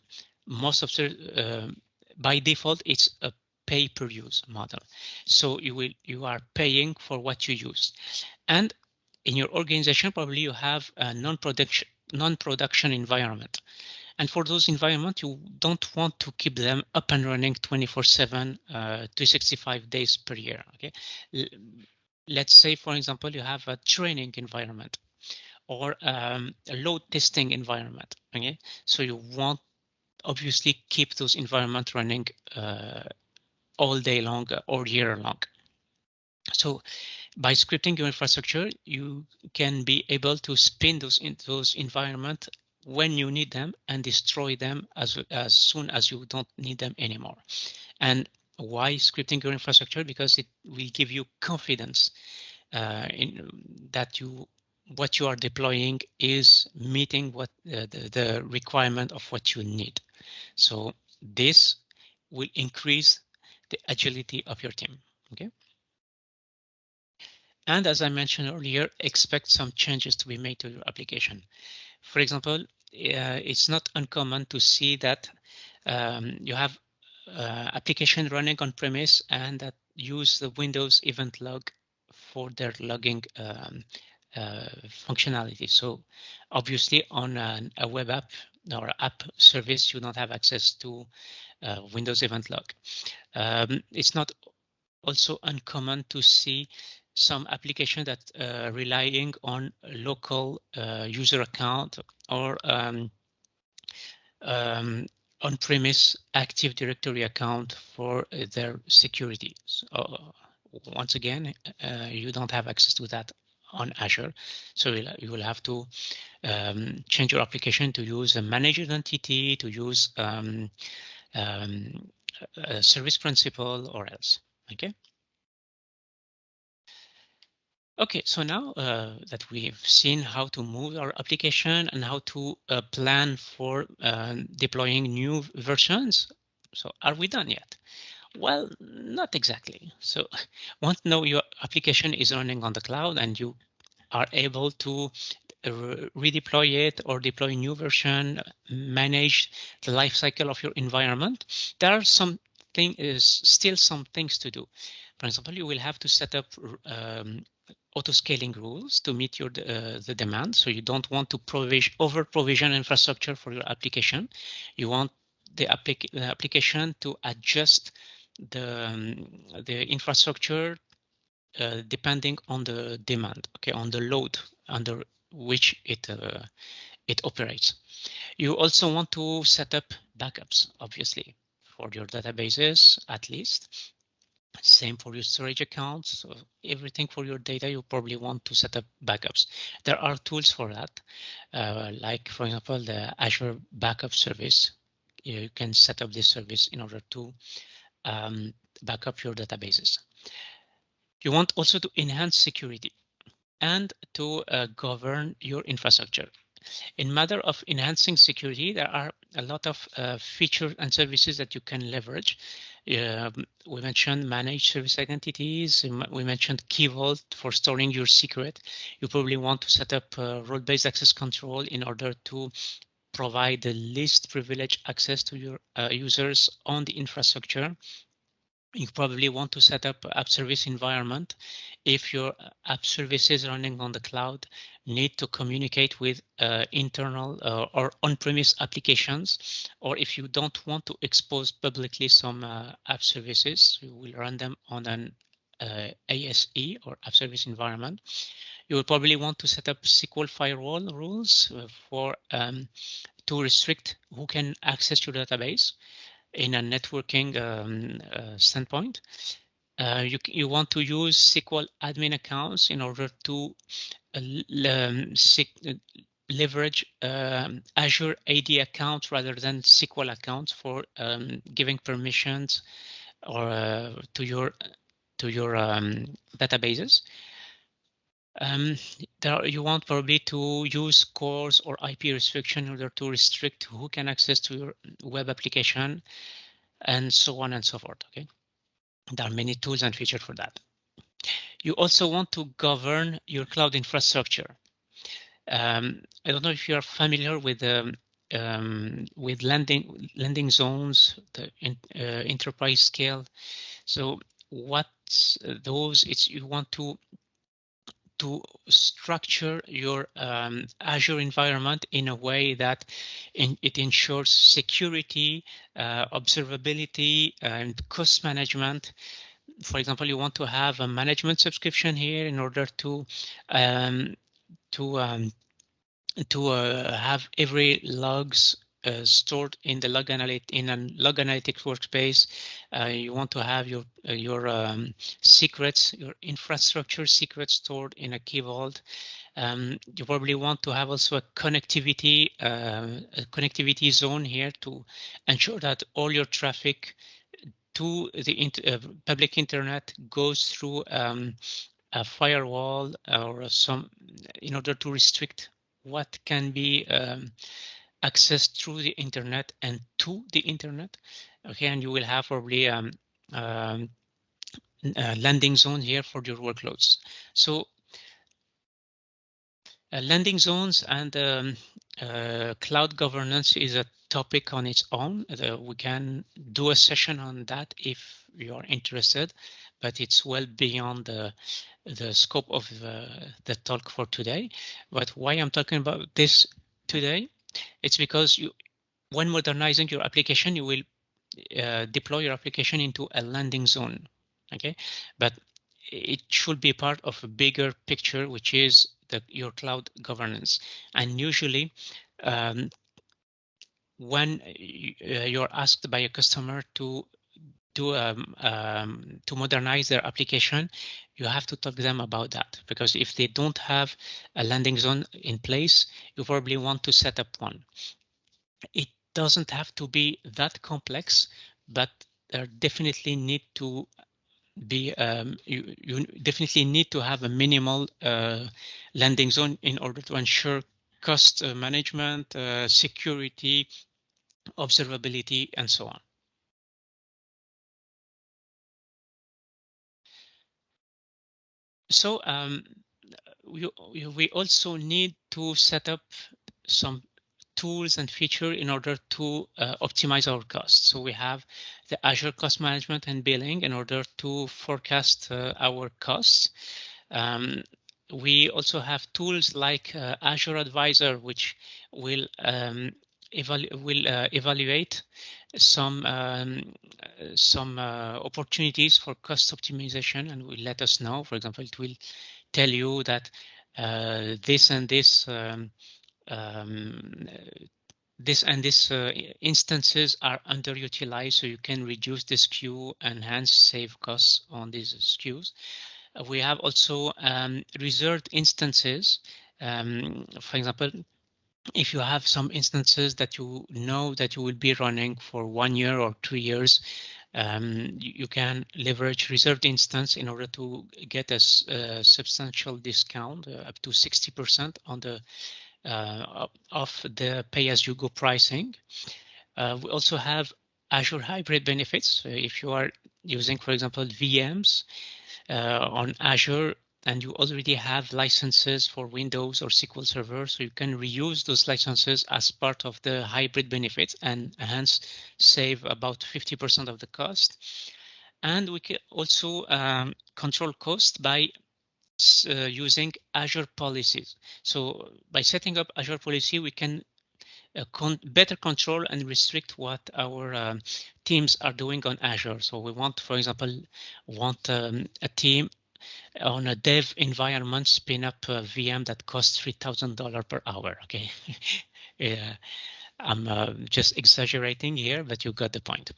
most of the by default it's a pay per use model. So you are paying for what you use, and in your organization probably you have a non-production environment. And for those environments, you don't want to keep them up and running 24/7, 365 days per year. Okay, let's say, for example, you have a training environment or a load testing environment. Okay, so you want obviously keep those environments running all day long or year long. So by scripting your infrastructure, you can be able to spin those environments when you need them and destroy them as soon as you don't need them anymore. And why scripting your infrastructure? Because it will give you confidence in that what you are deploying is meeting what the requirement of what you need. So this will increase the agility of your team. Okay. And as I mentioned earlier, expect some changes to be made to your application. For example, it's not uncommon to see that you have application running on premise and that use the Windows event log for their logging functionality. So obviously on a web app or app service, you don't have access to Windows event log. It's not also uncommon to see some application that relying on local user account or on-premise Active Directory account for their security. So, once again, you don't have access to that on Azure, so you will have to change your application to use a managed entity, to use a service principal or else. Okay. Okay, so now that we've seen how to move our application and how to plan for deploying new versions, so are we done yet? Well, not exactly. So once now your application is running on the cloud and you are able to redeploy it or deploy new version, manage the life cycle of your environment, there are still some things to do. For example, you will have to set up auto-scaling rules to meet your the demand. So you don't want to over-provision infrastructure for your application. You want the application to adjust the infrastructure depending on the demand, okay, on the load under which it operates. You also want to set up backups, obviously, for your databases at least. Same for your storage accounts. So everything for your data, you probably want to set up backups. There are tools for that, like, for example, the Azure backup service. You can set up this service in order to back up your databases. You want also to enhance security and to govern your infrastructure. In matter of enhancing security, there are a lot of features and services that you can leverage. We mentioned managed service identities. We mentioned Key Vault for storing your secret. You probably want to set up role-based access control in order to provide the least privileged access to your users on the infrastructure. You probably want to set up app service environment if your app services running on the cloud need to communicate with internal or on-premise applications, or if you don't want to expose publicly some app services, you will run them on an ASE or app service environment. You will probably want to set up SQL firewall rules for to restrict who can access your database in a networking standpoint. You want to use SQL admin accounts in order to leverage Azure AD account rather than SQL accounts for giving permissions or to your databases. You want probably to use CORS or IP restriction in order to restrict who can access to your web application, and so on and so forth. Okay, there are many tools and features for that. You also want to govern your cloud infrastructure. I don't know if you are familiar with landing zones, the enterprise scale. So what's those? It's you want to structure your Azure environment in a way that it ensures security, observability, and cost management. For example, you want to have a management subscription here in order to have every logs stored in the log analytics workspace. You want to have your secrets, your infrastructure secrets stored in a key vault. You probably want to have also a connectivity zone here to ensure that all your traffic to the public internet goes through a firewall or some in order to restrict what can be accessed through the internet and to the internet. Okay, and you will have probably landing zone here for your workloads. So landing zones and cloud governance is a topic on its own. We can do a session on that if you are interested, but it's well beyond the scope of the talk for today. But why I'm talking about this today, it's because when modernizing your application, you will deploy your application into a landing zone. Okay, but it should be part of a bigger picture, which is your cloud governance. And usually, when you're asked by a customer to modernize their application, you have to talk to them about that, because if they don't have a landing zone in place, you probably want to set up one. It doesn't have to be that complex, but there definitely need to be you definitely need to have a minimal landing zone in order to ensure cost management, security, observability, and so on. So we also need to set up some tools and features in order to optimize our costs. So we have the Azure Cost Management and Billing in order to forecast our costs. We also have tools like Azure Advisor, which will evaluate some opportunities for cost optimization, and will let us know. For example, it will tell you that this and this instances are underutilized, so you can reduce the SKU and hence save costs on these SKUs. We have also reserved instances. For example, if you have some instances that you know that you will be running for 1 year or 2 years, you can leverage reserved instance in order to get a substantial discount, up to 60% on the of the pay-as-you-go pricing. We also have Azure Hybrid benefits. So if you are using, for example, VMs on Azure, and you already have licenses for Windows or SQL Server, so you can reuse those licenses as part of the hybrid benefits and hence save about 50% of the cost. And we can also control cost by using Azure policies. So by setting up Azure policy, we can better control and restrict what our teams are doing on Azure. So we want, for example, a team on a dev environment spin up a VM that costs $3,000 per hour. Okay, yeah, I'm just exaggerating here, but you got the point.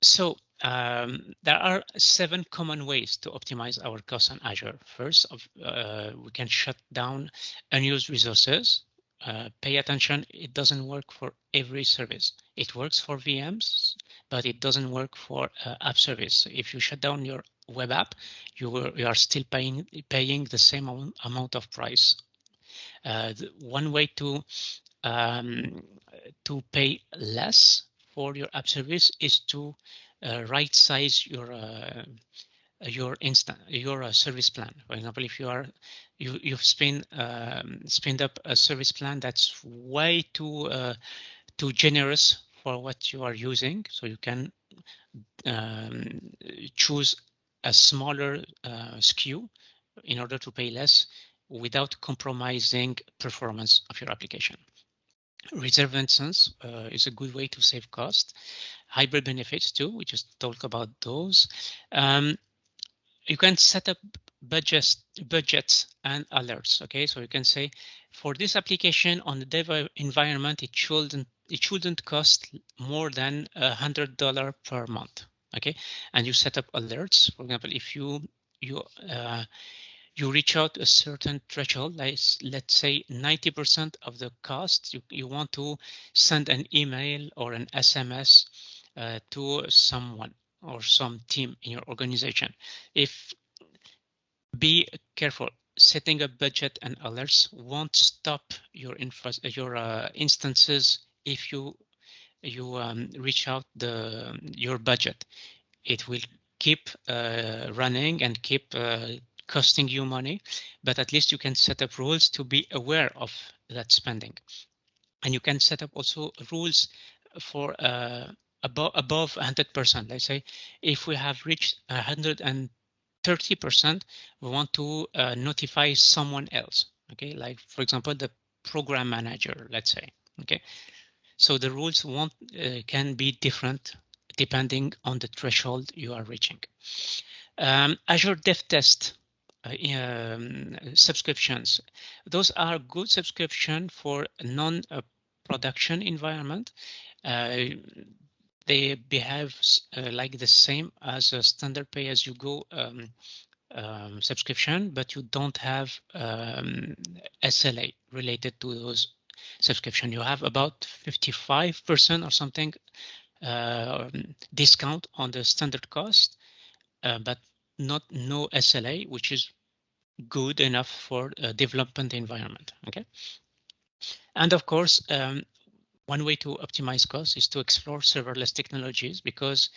So There are 7 common ways to optimize our costs on Azure. First, we can shut down unused resources. Pay attention, it doesn't work for every service. It works for VMs, but it doesn't work for app service. So if you shut down your web app, you are still paying the same amount of price. One way to pay less for your app service is to right size your service plan. For example, if you've spinned up a service plan that's way too generous for what you are using, so you can choose a smaller SKU in order to pay less without compromising performance of your application. Reserve instance is a good way to save cost. Hybrid benefits too, we just talk about those. You can set up budgets and alerts. Okay, so you can say for this application on the dev environment, it shouldn't cost more than $100 per month. Okay, and you set up alerts. For example, if you reach out a certain threshold, like let's say 90% of the cost, you want to send an email or an SMS to someone or some team in your organization. Be careful, setting a budget and alerts won't stop your instances if you reach out your budget. It will keep running and keep costing you money, but at least you can set up rules to be aware of that spending. And you can set up also rules for above 100%. Let's say if we have reached 130%, we want to notify someone else. Okay, like for example, the program manager, let's say. Okay, so the rules can be different depending on the threshold you are reaching. Azure Dev Test subscriptions. Those are good subscription for non-production environment. They behave like the same as a standard pay-as-you-go subscription, but you don't have SLA related to those subscription. You have about 55% or something discount on the standard cost, but no SLA, which is good enough for a development environment. Okay, and of course, one way to optimize costs is to explore serverless technologies, because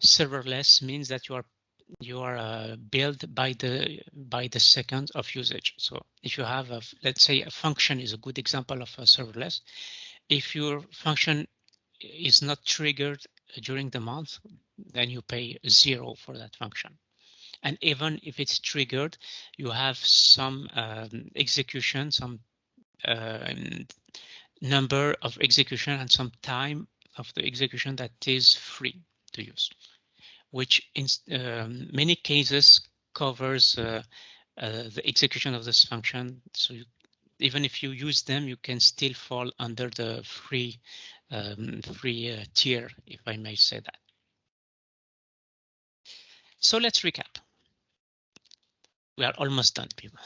serverless means that you are billed by the second of usage. So if you have let's say a function is a good example of a serverless. If your function is not triggered during the month, then you pay 0 for that function. And even if it's triggered, you have some execution, some number of execution and some time of the execution that is free to use, which in many cases covers the execution of this function. So even if you use them, you can still fall under the free tier, if I may say that. So let's recap. We are almost done, people.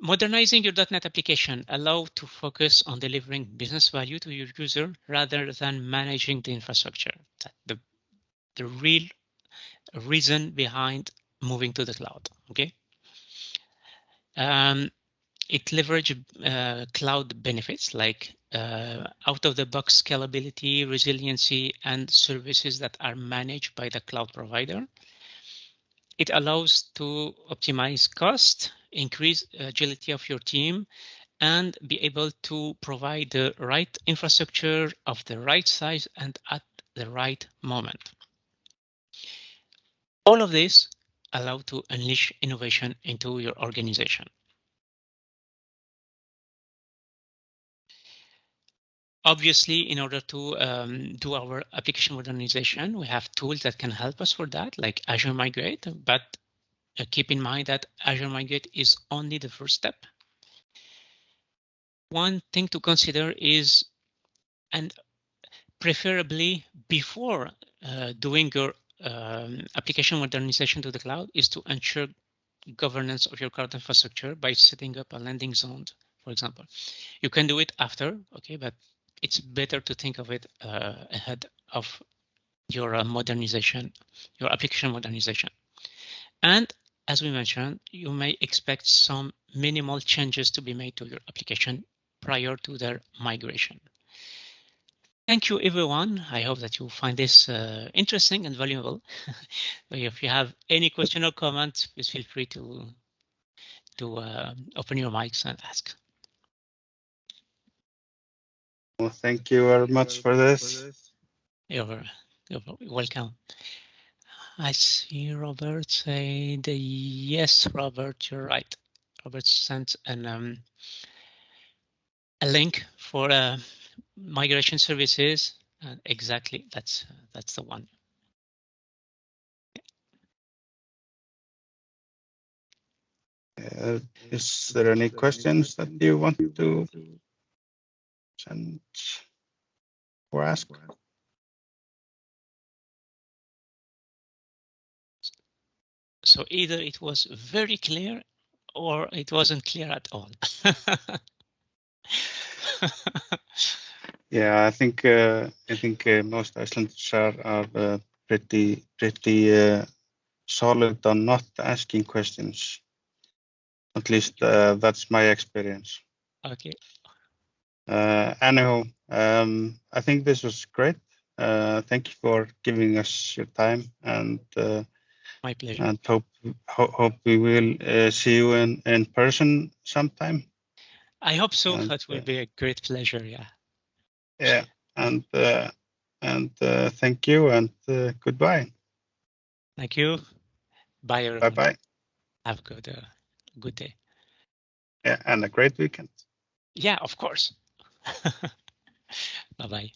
Modernizing your .NET application allows to focus on delivering business value to your user rather than managing the infrastructure. The real reason behind moving to the cloud. Okay. It leverages cloud benefits like out-of-the-box scalability, resiliency, and services that are managed by the cloud provider. It allows to optimize cost, increase agility of your team, and be able to provide the right infrastructure of the right size and at the right moment. All of this allow to unleash innovation into your organization. Obviously, in order to do our application modernization, we have tools that can help us for that, like Azure Migrate, but keep in mind that Azure Migrate is only the first step. One thing to consider is, and preferably before doing your application modernization to the cloud, is to ensure governance of your cloud infrastructure by setting up a landing zone, for example. You can do it after, okay, but it's better to think of it ahead of your modernization, your application modernization. And as we mentioned, you may expect some minimal changes to be made to your application prior to their migration. Thank you, everyone. I hope that you find this interesting and valuable. If you have any question or comment, please feel free to open your mics and ask. Well, thank you very much for this. You're welcome. I see Robert say yes, Robert, you're right. Robert sent a link for migration services, and exactly that's the one. Is there any questions that you want to send or ask? So either it was very clear or it wasn't clear at all. Yeah, I think most Icelanders are pretty solid on not asking questions. At least that's my experience. Okay. Anyhow, I think this was great. Thank you for giving us your time, and my pleasure. And hope we will see you in person sometime. I hope so. And, that will be a great pleasure. Yeah. Yeah, and thank you, and goodbye. Thank you. Bye, everyone. Bye-bye. Have a good day. Yeah, and a great weekend. Yeah, of course. Bye-bye.